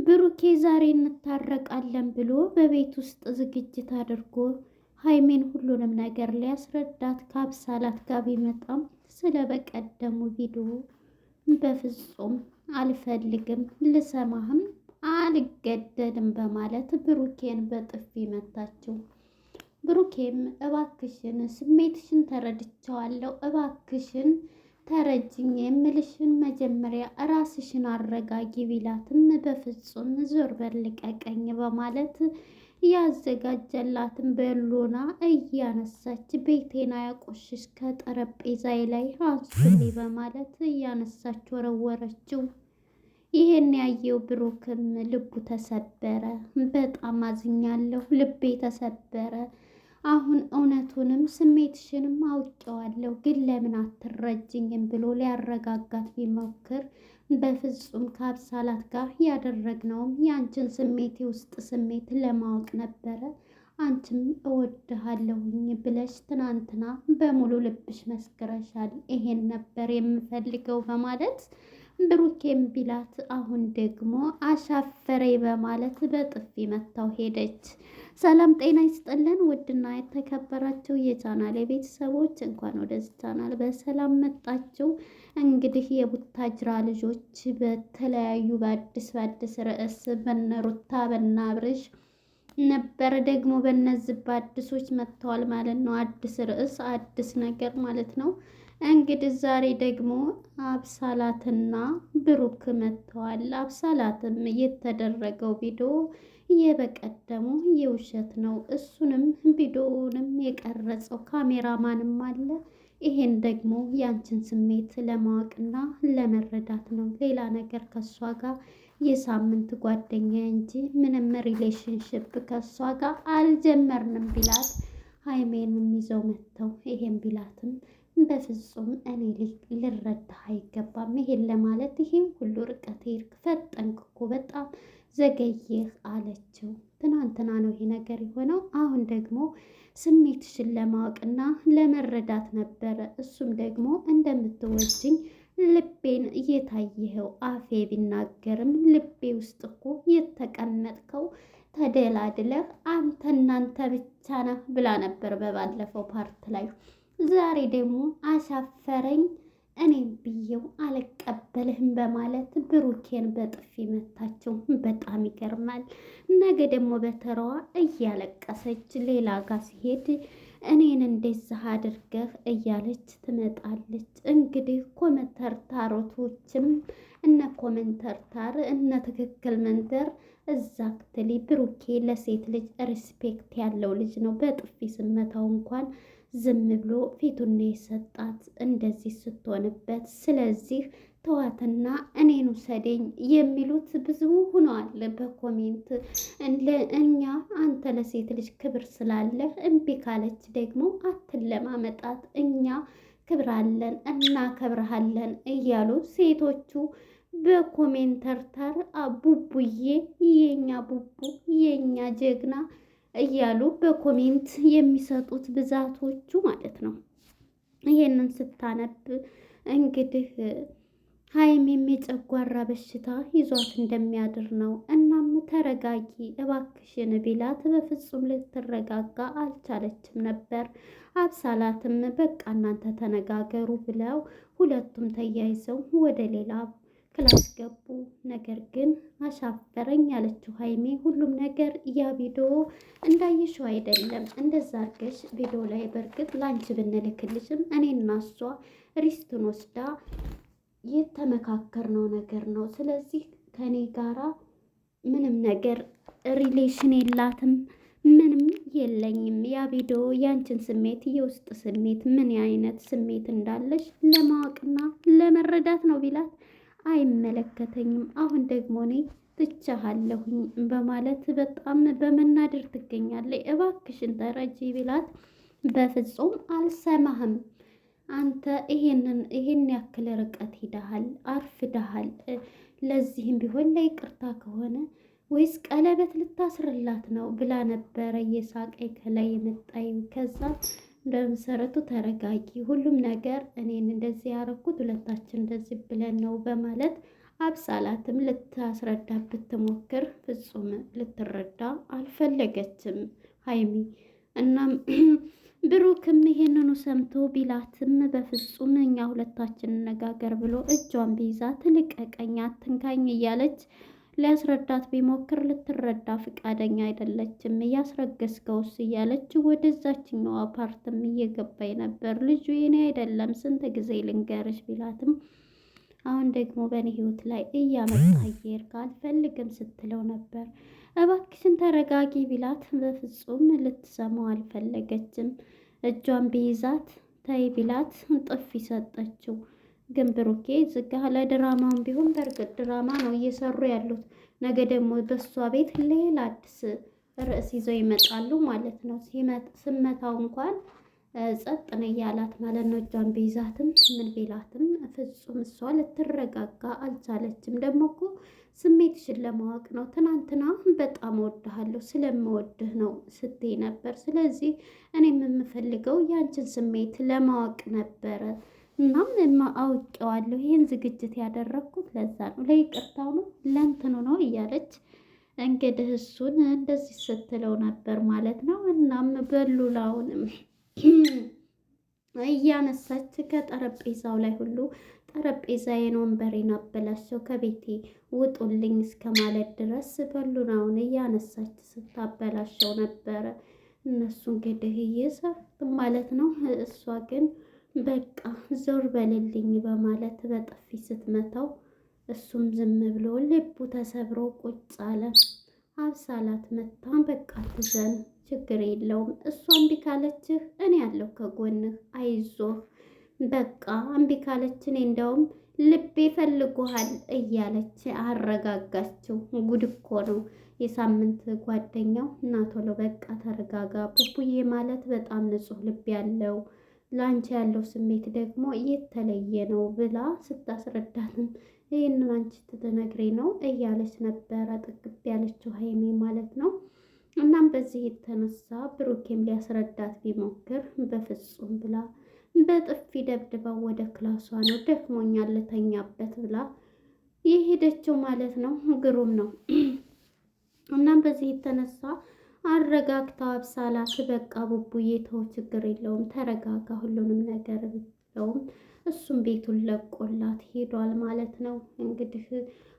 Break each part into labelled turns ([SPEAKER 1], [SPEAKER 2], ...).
[SPEAKER 1] ብሩኬ ዛሬ እንታረቃለን ብሎ በቤት ውስጥ ዝግጅት አድርጎ ሀይሜን ሁሉንም ነገር ሊያስረዳት ከአብሳላት ጋር ቢመጣም ስለ በቀደሙ ቪዲዮ በፍጹም አልፈልግም፣ ልሰማህም አልገደድም በማለት ብሩኬን በጥፊ መታችው። ብሩኬም እባክሽን ስሜትሽን ተረድቼዋለሁ፣ እባክሽን ተረጅኝ፣ የምልሽን መጀመሪያ ራስሽን አረጋጊ ቢላትም በፍጹም ዞር በል ልቀቀኝ በማለት ያዘጋጀላትን በሎና እያነሳች ቤቴና ያቆሽሽ ከጠረጴዛዬ ላይ አንሱልኝ በማለት እያነሳች ወረወረችው። ይሄን ያየው ብሩክም ልቡ ተሰበረ። በጣም አዝኛለሁ፣ ልቤ ተሰበረ። አሁን እውነቱንም ስሜትሽንም አውቄዋለሁ፣ ግን ለምን አትረጅኝም ብሎ ሊያረጋጋት ቢሞክር በፍጹም ከአብሳላት ጋር ያደረግነውም የአንችን ስሜት የውስጥ ስሜት ለማወቅ ነበረ። አንቺም እወድሃለሁኝ ብለሽ ትናንትና በሙሉ ልብሽ መስክረሻል። ይሄን ነበር የምፈልገው በማለት ብሩኬም ቢላት አሁን ደግሞ አሻፈረኝ በማለት በጥፊ መታው ሄደች። ሰላም ጤና ይስጥልን ውድና የተከበራችሁ የቻናል የቤተሰቦች እንኳን ወደዚህ ቻናል በሰላም መጣችሁ። እንግዲህ የቡታጅራ ልጆች በተለያዩ በአዲስ ርዕስ በነሩታ በናብርሽ ነበር ደግሞ በነዚህ በአዲሶች መጥተዋል ማለት ነው። አዲስ ርዕስ አዲስ ነገር ማለት ነው። እንግዲህ ዛሬ ደግሞ አብሳላትና ብሩክ መጥተዋል። አብሳላትም የተደረገው ቪዲዮ የበቀደሙ የውሸት ነው። እሱንም ቪዲዮውንም የቀረጸው ካሜራማንም አለ። ይሄን ደግሞ ያንቺን ስሜት ለማወቅና ለመረዳት ነው። ሌላ ነገር ከሷ ጋር የሳምንት ጓደኛ እንጂ ምንም ሪሌሽንሽፕ ከሷ ጋር አልጀመርንም ቢላት ሀይሜንም ይዘው መጥተው ይሄን ቢላትም በፍጹም እኔ ልረዳህ አይገባም። ይሄን ለማለት ይሄን ሁሉ ርቀት ሄድክ፣ ፈጠንክ እኮ በጣም ዘገየህ አለችው። ትናንትና ነው ይሄ ነገር የሆነው። አሁን ደግሞ ስሜትሽን ለማወቅና ለመረዳት ነበረ። እሱም ደግሞ እንደምትወጂኝ ልቤን እየታየኸው አፌ ቢናገርም ልቤ ውስጥ እኮ የተቀመጥከው ተደላድለህ አንተ እናንተ ብቻ ነህ ብላ ነበር በባለፈው ፓርት ላይ። ዛሬ ደግሞ አሻፈረኝ እኔም ብዬው አልቀበልህም በማለት ብሩኬን በጥፊ መታችው። በጣም ይገርማል። ነገ ደግሞ በተራዋ እያለቀሰች ሌላ ጋር ሲሄድ እኔን እንደዚህ አድርገህ እያለች ትመጣለች። እንግዲህ ኮመንተርታሮቶችም እነ ኮመንተርታር እነ ትክክል መንደር እዛ ክትሊ ብሩኬ ለሴት ልጅ ሪስፔክት ያለው ልጅ ነው። በጥፊ ስመታው እንኳን ዝም ብሎ ፊቱን የሰጣት እንደዚህ ስትሆንበት። ስለዚህ ተዋትና እኔን ውሰደኝ የሚሉት ብዙ ሆነዋል በኮሜንት። እኛ አንተ ለሴት ልጅ ክብር ስላለህ እምቢ ካለች ደግሞ አትለማመጣት፣ እኛ ክብር አለን እናከብረሃለን እያሉ ሴቶቹ በኮሜንተርታር ቡቡዬ የኛ ቡቡ የኛ ጀግና እያሉ በኮሜንት የሚሰጡት ብዛቶቹ ማለት ነው። ይሄንን ስታነብ እንግዲህ ሀይሜም የጨጓራ በሽታ ይዟት እንደሚያድር ነው። እናም ተረጋጊ እባክሽን ቢላት በፍጹም ልትረጋጋ አልቻለችም ነበር። አብሳላትም በቃ እናንተ ተነጋገሩ ብለው ሁለቱም ተያይዘው ወደ ሌላ ክላስ ገቡ። ነገር ግን አሻፈረኝ ያለችው ሀይሜ ሁሉም ነገር ያ ቪዲዮ እንዳየሽው አይደለም። እንደዛ አድርገሽ ቪዲዮ ላይ በእርግጥ ላንቺ ብንልክልሽም እኔና እሷ ሪስትን ወስዳ የተመካከርነው ነገር ነው። ስለዚህ ከኔ ጋራ ምንም ነገር ሪሌሽን የላትም፣ ምንም የለኝም። ያ ቪዲዮ ያንቺን ስሜት የውስጥ ስሜት ምን አይነት ስሜት እንዳለሽ ለማወቅና ለመረዳት ነው ቢላት አይመለከተኝም፣ አሁን ደግሞ እኔ ትቻሃለሁኝ በማለት በጣም በመናደር ትገኛለች። እባክሽን ተረጂ ቢላት በፍጹም አልሰማህም፣ አንተ ይሄን ያክል ርቀት ሂደሃል፣ አርፍደሃል። ለዚህም ቢሆን ለይቅርታ ከሆነ ወይስ ቀለበት ልታስርላት ነው ብላ ነበረ የሳቀይ ከላይ የመጣይ። ከዛ በመሰረቱ ተረጋጊ፣ ሁሉም ነገር እኔን እንደዚህ ያረኩት ሁለታችን እንደዚህ ብለን ነው በማለት አብሳላትም ልታስረዳ ብትሞክር ፍጹም ልትረዳ አልፈለገችም ሀይሚ። እናም ብሩክም ይሄንኑ ሰምቶ ቢላትም በፍጹም እኛ ሁለታችን እንነጋገር ብሎ እጇን ቢይዛት ልቀቀኝ፣ አትንካኝ እያለች ሊያስረዳት ቢሞክር ልትረዳ ፍቃደኛ አይደለችም። እያስረገዝከውስ እያለች ወደዛችኛዋ ፓርትም እየገባኝ ነበር። ልጁ የኔ አይደለም ስንት ጊዜ ልንገርሽ ቢላትም አሁን ደግሞ በእኔ ህይወት ላይ እያመጣ እየሄድክ አልፈልግም ስትለው ነበር። እባክሽን ተረጋጊ ቢላት በፍጹም ልትሰማው አልፈለገችም። እጇን ቢይዛት ተይ ቢላት ጥፊ ሰጠችው። ግን ብሩኬ ዝጋ ለድራማውን ቢሆን በእርግጥ ድራማ ነው እየሰሩ ያሉት። ነገ ደግሞ በሷ ቤት ሌላ አዲስ ርዕስ ይዘው ይመጣሉ ማለት ነው። ስመታው እንኳን ጸጥ ነው እያላት ማለት ነው። እጇን ቢይዛትም ምን ቢላትም ፍጹም እሷ ልትረጋጋ አልቻለችም። ደግሞ እኮ ስሜትሽን ለማወቅ ነው። ትናንትና በጣም እወድሃለሁ ስለምወድህ ነው ስትይ ነበር። ስለዚህ እኔም የምፈልገው ያንቺን ስሜት ለማወቅ ነበረ። እናም አውቄዋለሁ። ይህን ዝግጅት ያደረግኩት ለዛ ነው፣ ለይቅርታው ነው፣ ለእንትኑ ነው እያለች እንግዲህ እሱን እንደዚህ ስትለው ነበር ማለት ነው። እናም በሉላውንም እያነሳች ከጠረጴዛው ላይ ሁሉ ጠረጴዛዬን ወንበሬን አበላሸው ከቤቴ ውጡልኝ እስከ ማለት ድረስ በሉናውን እያነሳች ስታበላሸው ነበረ። እነሱ እንግዲህ እየሰሩት ማለት ነው። እሷ ግን በቃ ዞር በልልኝ በማለት በጥፊ ስትመታው እሱም ዝም ብሎ ልቡ ተሰብሮ ቁጭ አለ። አብሳላት መታ በቃ ትዘን ችግር የለውም እሷ እምቢ ካለችህ እኔ ያለሁ ከጎንህ አይዞህ፣ በቃ እምቢ ካለች እኔ እንደውም ልቤ ፈልጎሃል እያለች አረጋጋችው። ጉድ እኮ ነው የሳምንት ጓደኛው እና ቶሎ በቃ ተረጋጋ፣ ቡቡዬ ማለት በጣም ንጹሕ ልብ ያለው ላንቺ ያለው ስሜት ደግሞ የተለየ ነው ብላ ስታስረዳትም ይህንን አንቺ ትነግሬ ነው እያለች ነበረ ጥግብ ያለችው ሀይሜ ማለት ነው። እናም በዚህ የተነሳ ብሩኬም ሊያስረዳት ቢሞክር በፍጹም ብላ በጥፊ ደብድባው ወደ ክላሷ ነው ደክሞኛል ልተኛበት ብላ የሄደችው ማለት ነው። ግሩም ነው። እናም በዚህ የተነሳ አረጋግታ አብሳላት በቃ ቡቡዬ ተው ችግር የለውም ተረጋጋ፣ ሁሉንም ነገር ብለውም እሱም ቤቱን ለቆላት ሄዷል ማለት ነው። እንግዲህ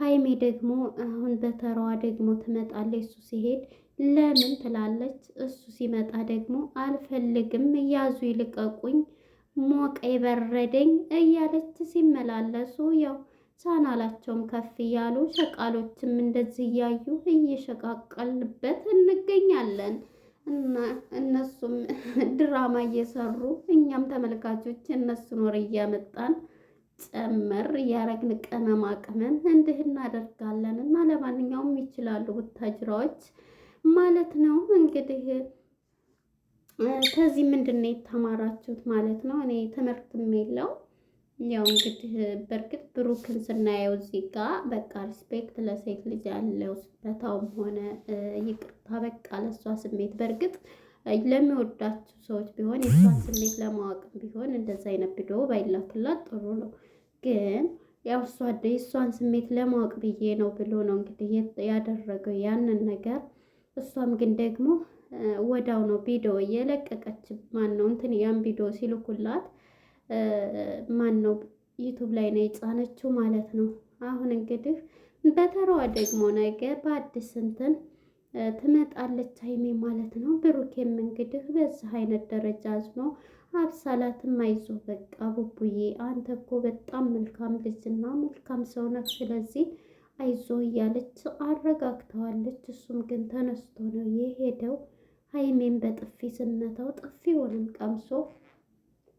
[SPEAKER 1] ሀይሜ ደግሞ አሁን በተራዋ ደግሞ ትመጣለች። እሱ ሲሄድ ለምን ትላለች። እሱ ሲመጣ ደግሞ አልፈልግም፣ እያዙ ይልቀቁኝ፣ ሞቀ በረደኝ እያለች ሲመላለሱ ያው ቻናላቸውም ከፍ እያሉ ሸቃሎችም እንደዚህ እያዩ እየሸቃቀልበት እንገኛለን። እና እነሱም ድራማ እየሰሩ እኛም ተመልካቾች እነሱን ወሬ እያመጣን ጨመር እያረግን ቅመማ ቅመም እንዲህ እናደርጋለን። እና ለማንኛውም ይችላሉ ቡታጅራዎች ማለት ነው። እንግዲህ ከዚህ ምንድን ነው የተማራችሁት ማለት ነው? እኔ ትምህርትም የለው ያው እንግዲህ በእርግጥ ብሩክን ስናየው እዚህ ጋር በቃ ሪስፔክት ለሴት ልጅ ያለው ስበታውም ሆነ ይቅርታ በቃ ለእሷ ስሜት በእርግጥ ለሚወዳችሁ ሰዎች ቢሆን የእሷን ስሜት ለማወቅም ቢሆን እንደዛ አይነት ቪዲዮ ባይላክላት ጥሩ ነው። ግን ያው እሷ የእሷን ስሜት ለማወቅ ብዬ ነው ብሎ ነው እንግዲህ ያደረገው ያንን ነገር። እሷም ግን ደግሞ ወዳው ነው ቪዲዮ እየለቀቀች ማን ነው እንትን ያን ቪዲዮ ሲልኩላት ማን ነው ዩቱብ ላይ ነው የጫነችው ማለት ነው። አሁን እንግዲህ በተራዋ ደግሞ ነገ በአዲስ እንትን ትመጣለች ሀይሜ ማለት ነው። ብሩኬም እንግዲህ በዚህ አይነት ደረጃ አዝኖ አብሳላትም አይዞህ በቃ ቡቡዬ አንተ እኮ በጣም መልካም ልጅና መልካም ሰው ነህ፣ ስለዚህ አይዞህ እያለች አረጋግተዋለች። እሱም ግን ተነስቶ ነው የሄደው። ሀይሜን በጥፊ ስመታው ጥፊውንም ቀምሶ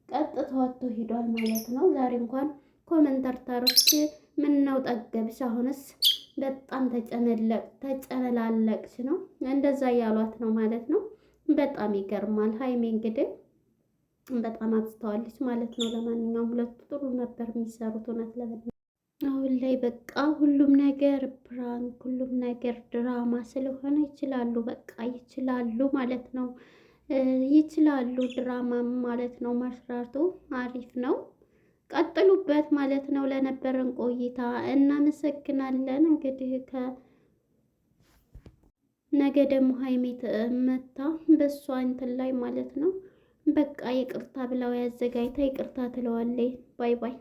[SPEAKER 1] ቀጥታ ወጥቶ ሄዷል ማለት ነው። ዛሬ እንኳን ኮመንታተሮች ምን ነው ጠገብሽ፣ አሁንስ በጣም ተጨነላለቅሽ ነው እንደዛ እያሏት ነው ማለት ነው። በጣም ይገርማል። ሀይሜ እንግዲህ በጣም አብዝተዋለች ማለት ነው። ለማንኛውም ሁለቱ ጥሩ ነበር የሚሰሩት እውነት ለመናገር። አሁን ላይ በቃ ሁሉም ነገር ፕራንክ፣ ሁሉም ነገር ድራማ ስለሆነ ይችላሉ፣ በቃ ይችላሉ ማለት ነው። ይችላሉ ድራማ ማለት ነው። መስራቱ አሪፍ ነው። ቀጥሉበት ማለት ነው። ለነበረን ቆይታ እናመሰግናለን። እንግዲህ ነገ ደግሞ ሀይሜት መታ በሷ እንትን ላይ ማለት ነው በቃ ይቅርታ ብላው ያዘጋጅታ ይቅርታ ትለዋለች። ባይ ባይ